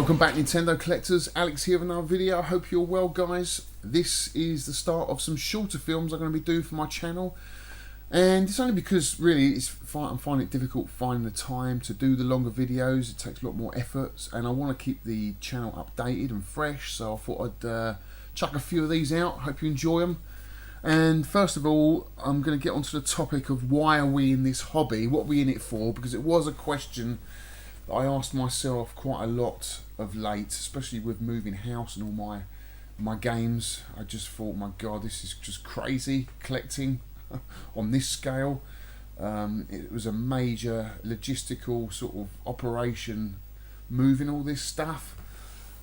Welcome back, Nintendo collectors. Alex here with another video. I hope you're well, guys. This is the start of some shorter films I'm going to be doing for my channel, and it's only because really I'm finding it difficult finding the time to do the longer videos. It takes a lot more effort, and I want to keep the channel updated and fresh, so I thought I'd chuck a few of these out. Hope you enjoy them. And first of all, I'm going to get onto the topic of why are we in this hobby? What are we in it for? Because it was a question I asked myself quite a lot of late, especially with moving house and all my games. I just thought, my God, this is just crazy collecting on this scale. It was a major logistical sort of operation moving all this stuff,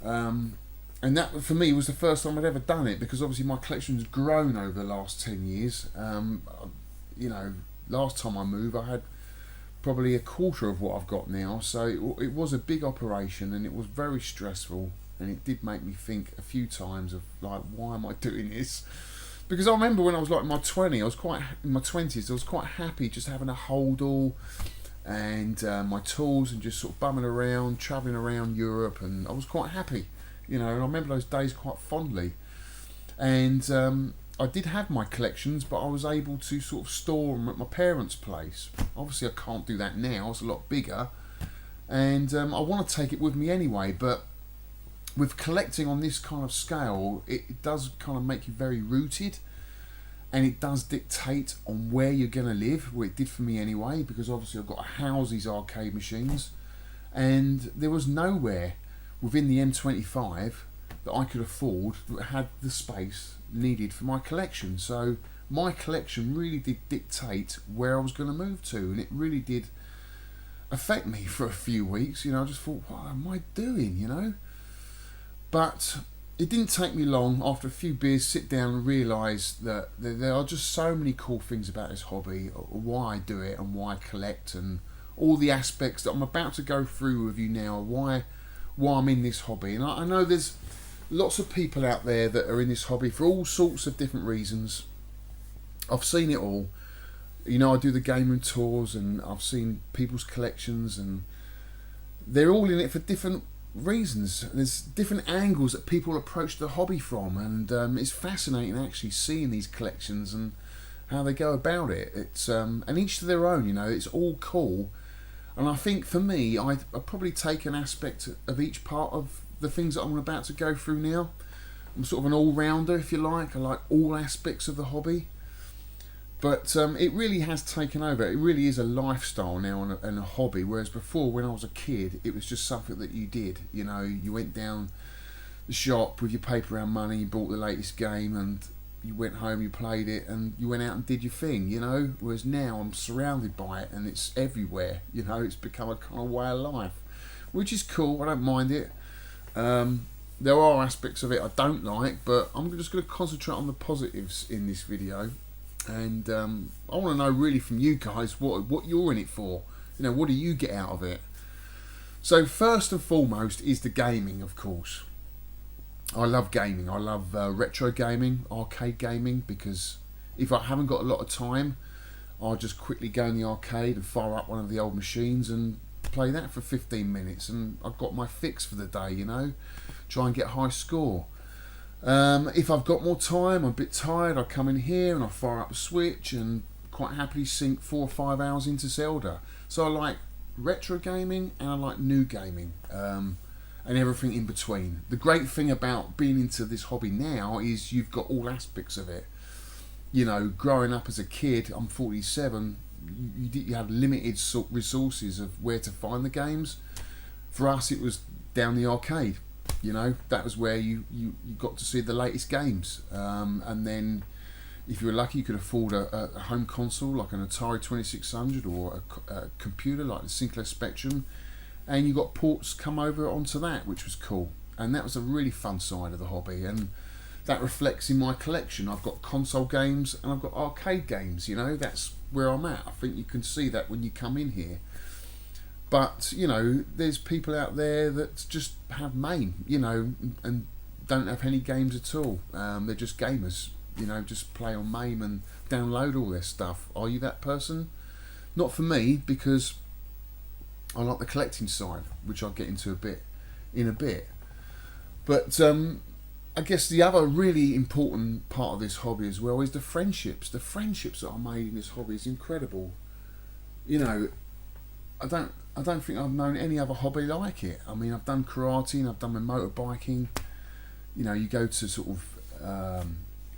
and that for me was the first time I'd ever done it, because obviously my collection's grown over the last 10 years. You know, last time I moved I had probably a quarter of what I've got now, so it was a big operation, and it was very stressful, and it did make me think a few times of like, why am I doing this? Because I remember when I was like in my 20s, I was quite happy just having a holdall and my tools and just sort of bumming around, travelling around Europe, and I was quite happy, you know, and I remember those days quite fondly. And I did have my collections, but I was able to sort of store them at my parents' place. Obviously I can't do that now, it's a lot bigger, and I want to take it with me anyway, but with collecting on this kind of scale, it does kind of make you very rooted, and it does dictate on where you're going to live. Well, it did for me anyway, because obviously I've got to house these arcade machines, and there was nowhere within the M25 that I could afford that had the space needed for my collection. So my collection really did dictate where I was going to move to, and it really did affect me for a few weeks. You know, I just thought, what am I doing, you know? But it didn't take me long, after a few beers, sit down and realise that there are just so many cool things about this hobby, why I do it and why I collect, and all the aspects that I'm about to go through with you now, why I'm in this hobby. And I know there's lots of people out there that are in this hobby for all sorts of different reasons. I've seen it all. You know, I do the game room tours, and I've seen people's collections, and they're all in it for different reasons. There's different angles that people approach the hobby from, and it's fascinating actually seeing these collections and how they go about it. It's and each to their own, you know, it's all cool. And I think for me, I probably take an aspect of each part of the things that I'm about to go through now. I'm sort of an all-rounder, if you like. I like all aspects of the hobby, but it really has taken over. It really is a lifestyle now and a hobby, whereas before, when I was a kid, it was just something that you did. You know, you went down the shop with your paper round money, you bought the latest game, and you went home, you played it, and you went out and did your thing, you know. Whereas now I'm surrounded by it, and it's everywhere, you know. It's become a kind of way of life, which is cool. I don't mind it. There are aspects of it I don't like, but I'm just going to concentrate on the positives in this video. And I want to know really from you guys what you're in it for. You know, what do you get out of it? So first and foremost is the gaming, of course. I love gaming. I love retro gaming, arcade gaming, because if I haven't got a lot of time, I'll just quickly go in the arcade and fire up one of the old machines and play that for 15 minutes, and I've got my fix for the day, you know. Try and get a high score. If I've got more time, I'm a bit tired, I come in here and I fire up a Switch and quite happily sink 4 or 5 hours into Zelda. So I like retro gaming and I like new gaming, and everything in between. The great thing about being into this hobby now is you've got all aspects of it. You know, growing up as a kid, I'm 47, you had limited resources of where to find the games. For us, it was down the arcade. You know, that was where you got to see the latest games, and then if you were lucky, you could afford a home console like an Atari 2600 or a computer like the Sinclair Spectrum, and you got ports come over onto that, which was cool. And that was a really fun side of the hobby, and that reflects in my collection. I've got console games and I've got arcade games, you know. That's where I'm at. I think you can see that when you come in here. But, you know, there's people out there that just have MAME, you know, and don't have any games at all. They're just gamers, you know, just play on MAME and download all their stuff. Are you that person? Not for me, because I like the collecting side, which I'll get into a bit in a bit. But I guess the other really important part of this hobby as well is the friendships. The friendships that are made in this hobby is incredible. You know, I don't think I've known any other hobby like it. I mean, I've done karate and I've done my motorbiking. You know, you go to sort of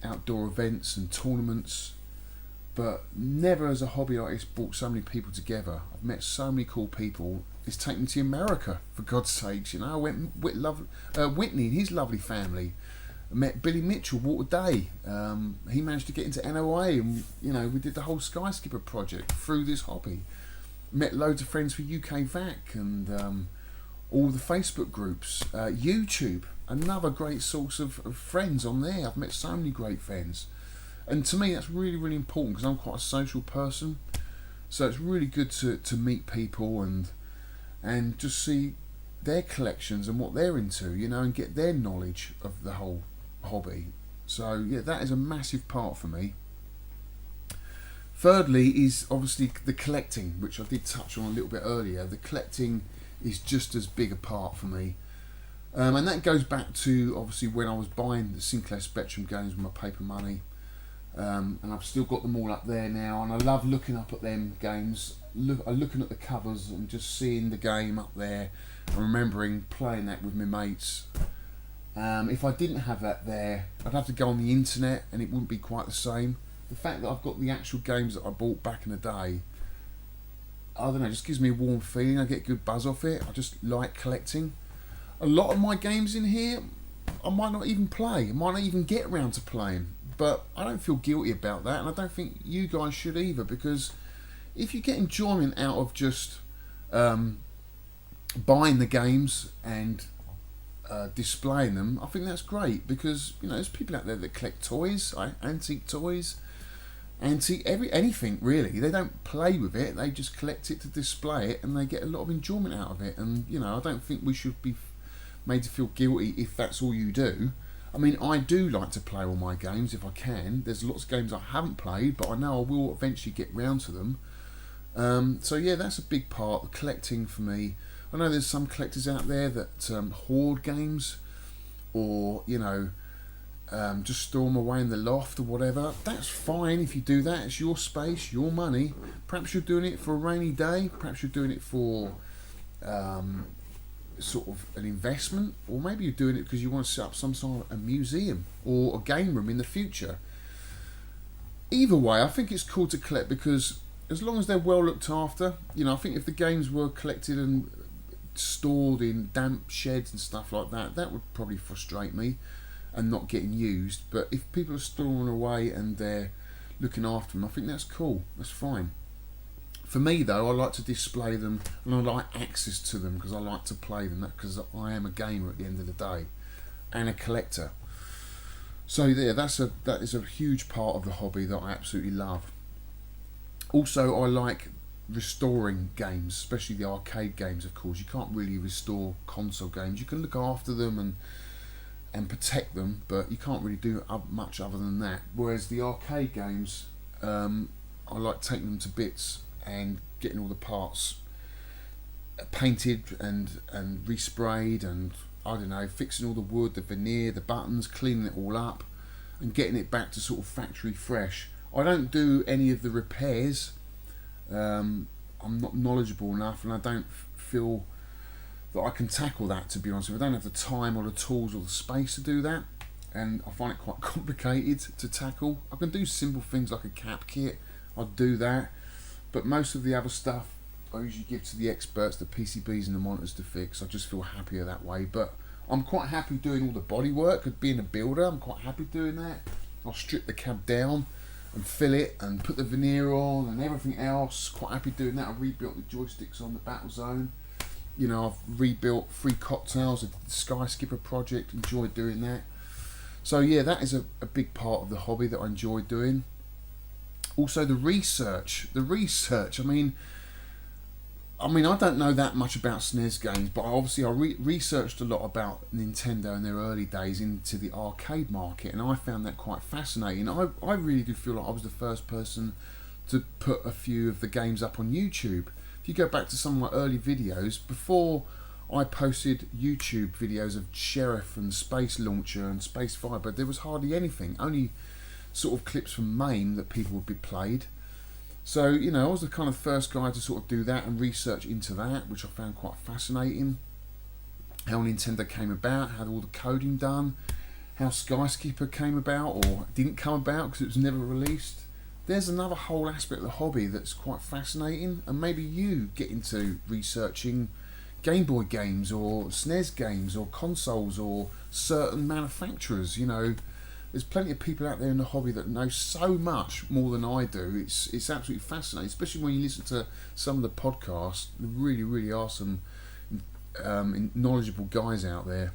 outdoor events and tournaments, but never as a hobby like this brought so many people together. I've met so many cool people. It's taken me to America, for God's sakes. You know, I went with Whitney and his lovely family. I met Billy Mitchell, Water Day. He managed to get into NOA, and you know, we did the whole Skyscraper project through this hobby. Met loads of friends for UK VAC and all the Facebook groups. YouTube, another great source of friends on there. I've met so many great friends. And to me, that's really, really important because I'm quite a social person. So it's really good to meet people and just see their collections and what they're into, you know, and get their knowledge of the whole hobby. So yeah, that is a massive part for me. Thirdly is obviously the collecting, which I did touch on a little bit earlier. The collecting is just as big a part for me. And that goes back to obviously when I was buying the Sinclair Spectrum games with my paper money. And I've still got them all up there now, and I love looking up at them games, looking at the covers and just seeing the game up there and remembering playing that with my mates. If I didn't have that there, I'd have to go on the internet and it wouldn't be quite the same. The fact that I've got the actual games that I bought back in the day, I don't know, just gives me a warm feeling. I get good buzz off it. I just like collecting. A lot of my games in here I might not even play, I might not even get around to playing, but I don't feel guilty about that, and I don't think you guys should either, because if you get enjoyment out of just buying the games and displaying them, I think that's great, because you know there's people out there that collect toys, antique toys, anything really. They don't play with it, they just collect it to display it, and they get a lot of enjoyment out of it. And you know, I don't think we should be made to feel guilty if that's all you do. I mean, I do like to play all my games if I can. There's lots of games I haven't played, but I know I will eventually get round to them. So yeah, that's a big part of collecting for me. I know there's some collectors out there that hoard games, or you know, just store them away in the loft or whatever. That's fine if you do that. It's your space, your money. Perhaps you're doing it for a rainy day. Perhaps you're doing it for sort of an investment, or maybe you're doing it because you want to set up some sort of a museum or a game room in the future. Either way, I think it's cool to collect, because as long as they're well looked after, you know, I think if the games were collected and stored in damp sheds and stuff like that, that would probably frustrate me and not getting used. But if people are storing away and they're looking after them, I think that's cool, that's fine. For me though, I like to display them and I like access to them because I like to play them, because I am a gamer at the end of the day and a collector. So yeah, that is a huge part of the hobby that I absolutely love. Also, I like restoring games, especially the arcade games. Of course, you can't really restore console games. You can look after them and protect them, but you can't really do much other than that. Whereas the arcade games, I like taking them to bits and getting all the parts painted and resprayed, and I don't know, fixing all the wood, the veneer, the buttons, cleaning it all up and getting it back to sort of factory fresh. I don't do any of the repairs. I'm not knowledgeable enough, and I don't feel that I can tackle that, to be honest with you. I don't have the time or the tools or the space to do that, and I find it quite complicated to tackle. I can do simple things like a cap kit, I'll do that, but most of the other stuff I usually give to the experts, the PCBs and the monitors to fix. I just feel happier that way. But I'm quite happy doing all the body work. Being a builder, I'm quite happy doing that. I'll strip the cab down and fill it and put the veneer on and everything else. Quite happy doing that. I rebuilt the joysticks on the Battlezone. You know, I've rebuilt 3 cocktails, the Skyscraper project. Enjoyed doing that. So yeah, that is a big part of the hobby that I enjoy doing. Also the research. I mean, I don't know that much about SNES games, but I researched a lot about Nintendo in their early days into the arcade market, and I found that quite fascinating. I really do feel like I was the first person to put a few of the games up on YouTube. If you go back to some of my early videos, before I posted YouTube videos of Sheriff and Space Launcher and Space Viper. There was hardly anything, only sort of clips from MAME that people would be played. So, you know, I was the kind of first guy to sort of do that and research into that, which I found quite fascinating. How Nintendo came about, how all the coding done, how Skyskipper came about or didn't come about because it was never released. There's another whole aspect of the hobby that's quite fascinating, and maybe you get into researching Game Boy games or SNES games or consoles or certain manufacturers. You know, there's plenty of people out there in the hobby that know so much more than I do. It's absolutely fascinating, especially when you listen to some of the podcasts. There really are some knowledgeable guys out there.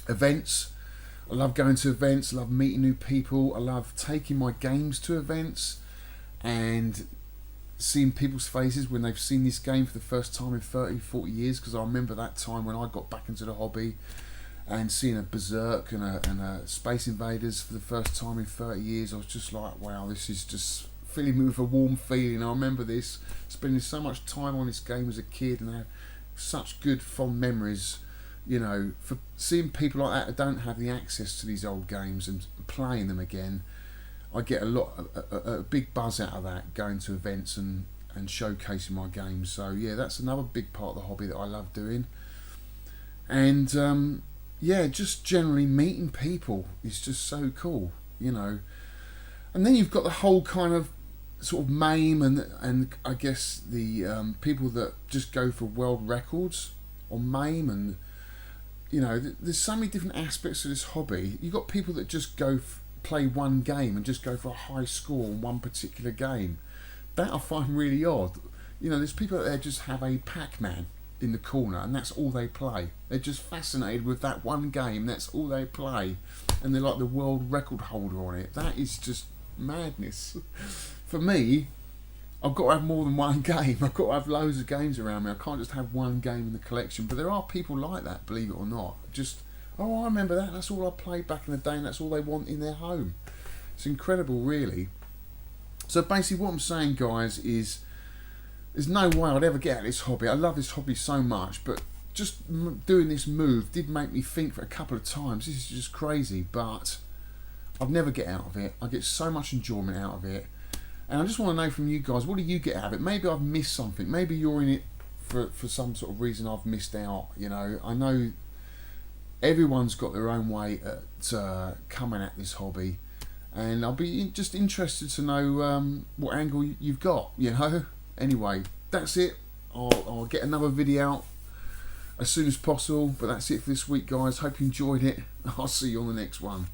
Events. I love going to events, I love meeting new people, I love taking my games to events and seeing people's faces when they've seen this game for the first time in 30, 40 years, because I remember that time when I got back into the hobby and seeing a Berserk and a Space Invaders for the first time in 30 years. I was just like, wow, this is just filling me with a warm feeling. I remember this, spending so much time on this game as a kid and I had such good fond memories. You know, for seeing people like that who don't have the access to these old games and playing them again, I get a big buzz out of that, going to events and showcasing my games. So yeah, that's another big part of the hobby that I love doing. And yeah, just generally meeting people is just so cool, you know. And then you've got the whole kind of sort of MAME and I guess the people that just go for world records on MAME, and you know, there's so many different aspects to this hobby. You've got people that just go play one game and just go for a high score on one particular game. That I find really odd. You know, there's people out there just have a Pac-Man in the corner and that's all they play. They're just fascinated with that one game, that's all they play. And they're like the world record holder on it. That is just madness. For me, I've got to have more than one game. I've got to have loads of games around me. I can't just have one game in the collection. But there are people like that, believe it or not. Just, oh, I remember that. That's all I played back in the day and that's all they want in their home. It's incredible, really. So basically what I'm saying, guys, is there's no way I'd ever get out of this hobby. I love this hobby so much, but just doing this move did make me think for a couple of times. This is just crazy, but I'd never get out of it. I get so much enjoyment out of it. And I just want to know from you guys, what do you get out of it? Maybe I've missed something. Maybe you're in it for some sort of reason I've missed out. You know, I know everyone's got their own way at coming at this hobby. And I'll be just interested to know what angle you've got, you know. Anyway, that's it. I'll get another video out as soon as possible. But that's it for this week, guys. Hope you enjoyed it. I'll see you on the next one.